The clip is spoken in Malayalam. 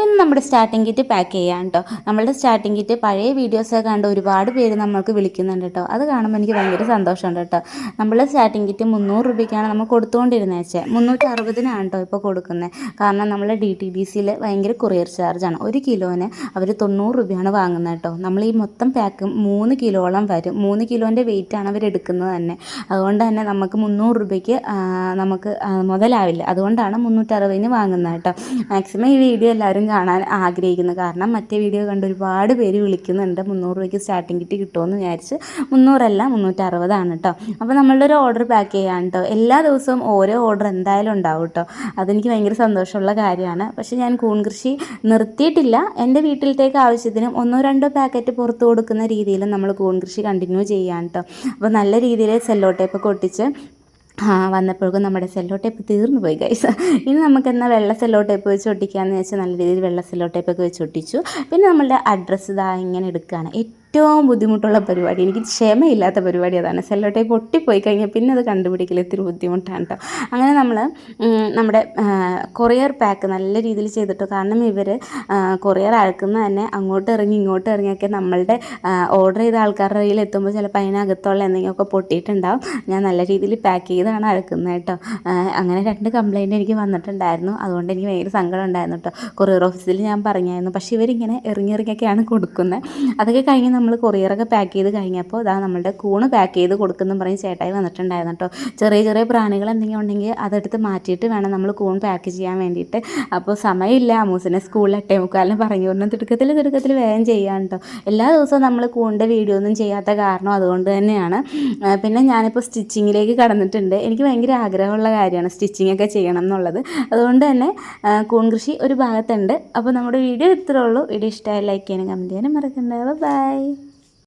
പിന്നെ നമ്മുടെ സ്റ്റാർട്ടിംഗ് കിറ്റ് പാക്ക് ചെയ്യാം കേട്ടോ. നമ്മളുടെ സ്റ്റാർട്ടിംഗ് കിറ്റ് പഴയ വീഡിയോസൊക്കെ കണ്ട് ഒരുപാട് പേര് നമ്മൾക്ക് വിളിക്കുന്നുണ്ട് കേട്ടോ. അത് കാണുമ്പോൾ എനിക്ക് ഭയങ്കര സന്തോഷമുണ്ട് കേട്ടോ. നമ്മൾ സ്റ്റാർട്ടിംഗ് കിറ്റ് 300 രൂപയ്ക്കാണ് നമ്മൾ കൊടുത്തുകൊണ്ടിരുന്നത്. 360-നാണ് കേട്ടോ ഇപ്പോൾ കൊടുക്കുന്നത്. കാരണം നമ്മൾ DTDCയിൽ ഭയങ്കര കൊറിയർ ചാർജാണ്. 1 കിലോന് അവർ 90 രൂപയാണ് വാങ്ങുന്നത് കേട്ടോ. നമ്മൾ ഈ മൊത്തം പാക്കും 3 കിലോളം വരും. 3 കിലോൻ്റെ വെയിറ്റാണ് അവർ എടുക്കുന്നത് തന്നെ. അതുകൊണ്ട് തന്നെ നമുക്ക് 300 രൂപയ്ക്ക് നമുക്ക് മുതലാവില്ല. അതുകൊണ്ടാണ് 360-ന് വാങ്ങുന്നത് കേട്ടോ. മാക്സിമം ഈ വീഡിയോ എല്ലാവരും കാണാൻ ആഗ്രഹിക്കുന്നു. കാരണം മറ്റേ വീഡിയോ കണ്ട് ഒരുപാട് പേര് വിളിക്കുന്നുണ്ട് 300 രൂപയ്ക്ക് സ്റ്റാർട്ടിംഗ് കിറ്റ് കിട്ടുമെന്ന് വിചാരിച്ച്. 300 അല്ല 360 കേട്ടോ. അപ്പോൾ നമ്മളുടെ ഒരു ഓർഡർ പാക്ക് ചെയ്യാൻ കേട്ടോ. എല്ലാ ദിവസവും ഓരോ ഓർഡർ എന്തായാലും ഉണ്ടാവും കേട്ടോ. അതെനിക്ക് ഭയങ്കര സന്തോഷമുള്ള കാര്യമാണ്. പക്ഷേ ഞാൻ കൂൺ കൃഷി നിർത്തിയിട്ടില്ല. എൻ്റെ വീട്ടിലത്തേക്ക് ആവശ്യത്തിനും 1-2 പാക്കറ്റ് പുറത്ത് കൊടുക്കുന്ന രീതിയിൽ നമ്മൾ കൂൺ കൃഷി കണ്ടിന്യൂ ചെയ്യാൻ കേട്ടോ. അപ്പോൾ നല്ല രീതിയിൽ സെല്ലോ ടേപ്പൊക്കെ ഒട്ടിച്ച് വന്നപ്പോഴേക്കും നമ്മുടെ സെല്ലോ ടേപ്പ് തീർന്നു പോയി ഗൈസ്. ഇനി നമുക്കെന്നാൽ വെള്ള സെല്ലോ ടേപ്പ് വെച്ച് ഒട്ടിക്കാമെന്ന് വെച്ചാൽ നല്ല രീതിയിൽ വെള്ള സെല്ലോ ടേപ്പൊക്കെ വെച്ച് ഒട്ടിച്ചു. പിന്നെ നമ്മളുടെ അഡ്രസ്സ് ഇതാ ഇങ്ങനെ എടുക്കുകയാണ്. ഏറ്റവും ബുദ്ധിമുട്ടുള്ള പരിപാടി, എനിക്ക് ക്ഷമയില്ലാത്ത പരിപാടി അതാണ്. സെല്ലോ ടേപ്പ് ഒട്ടിപ്പോയി കഴിഞ്ഞാൽ പിന്നെ അത് കണ്ടുപിടിക്കൽ ഇത്തിരി ബുദ്ധിമുട്ടാണ് കേട്ടോ. അങ്ങനെ നമ്മൾ നമ്മുടെ കൊറിയർ പാക്ക് നല്ല രീതിയിൽ ചെയ്തിട്ടു. കാരണം ഇവർ കൊറിയർ അയക്കുന്ന തന്നെ അങ്ങോട്ട് ഇറങ്ങി ഇങ്ങോട്ട് ഇറങ്ങിയൊക്കെ നമ്മളുടെ ഓർഡർ ചെയ്ത ആൾക്കാരുടെ കയ്യിൽ എത്തുമ്പോൾ ചിലപ്പോൾ അതിനകത്തുള്ള എന്തെങ്കിലുമൊക്കെ പൊട്ടിയിട്ടുണ്ടാവും. ഞാൻ നല്ല രീതിയിൽ പാക്ക് ചെയ്താണ് അയക്കുന്നത് കേട്ടോ. അങ്ങനെ 2 കംപ്ലയിൻറ്റ് എനിക്ക് വന്നിട്ടുണ്ടായിരുന്നു. അതുകൊണ്ട് എനിക്ക് ഭയങ്കര സങ്കടം ഉണ്ടായിരുന്നു കേട്ടോ. കൊറിയർ ഓഫീസിൽ ഞാൻ പറഞ്ഞായിരുന്നു. പക്ഷേ ഇവരിങ്ങനെ ഇറങ്ങിയൊക്കെയാണ് കൊടുക്കുന്നത്. അതൊക്കെ കഴിഞ്ഞ് നമ്മൾ കൊറിയറൊക്കെ പാക്ക് ചെയ്ത് കഴിഞ്ഞപ്പോൾ ഇതാ നമ്മളുടെ കൂണ് പാക്ക് ചെയ്ത് കൊടുക്കുന്നു പറഞ്ഞ് ചേട്ടായി വന്നിട്ടുണ്ടായിരുന്നു കേട്ടോ. ചെറിയ ചെറിയ പ്രാണികൾ എന്തെങ്കിലും ഉണ്ടെങ്കിൽ അതെടുത്ത് മാറ്റിയിട്ട് വേണം നമ്മൾ കൂൺ പാക്ക് ചെയ്യാൻ വേണ്ടിയിട്ട്. അപ്പോൾ സമയമില്ല. അമ്മൂസിനെ സ്കൂളിൽ 8:45 പറഞ്ഞു പറഞ്ഞു തിടുക്കത്തിൽ വേഗം ചെയ്യാൻ കേട്ടോ. എല്ലാ ദിവസവും നമ്മൾ കൂണിൻ്റെ വീഡിയോ ഒന്നും ചെയ്യാത്ത കാരണം അതുകൊണ്ട് തന്നെയാണ്. പിന്നെ ഞാനിപ്പോൾ സ്റ്റിച്ചിങ്ങിലേക്ക് കടന്നിട്ടുണ്ട്. എനിക്ക് ഭയങ്കര ആഗ്രഹമുള്ള കാര്യമാണ് സ്റ്റിച്ചിങ്ങൊക്കെ ചെയ്യണം എന്നുള്ളത്. അതുകൊണ്ട് തന്നെ കൂൺ കൃഷി ഒരു ഭാഗത്തുണ്ട്. അപ്പോൾ നമ്മുടെ വീഡിയോ ഇത്രേ ഉള്ളൂ. വീഡിയോ ഇഷ്ടമായി ലൈക്ക് ചെയ്യാനും കമൻറ്റ് ചെയ്യാനും മറക്കണ്ട. ബൈ.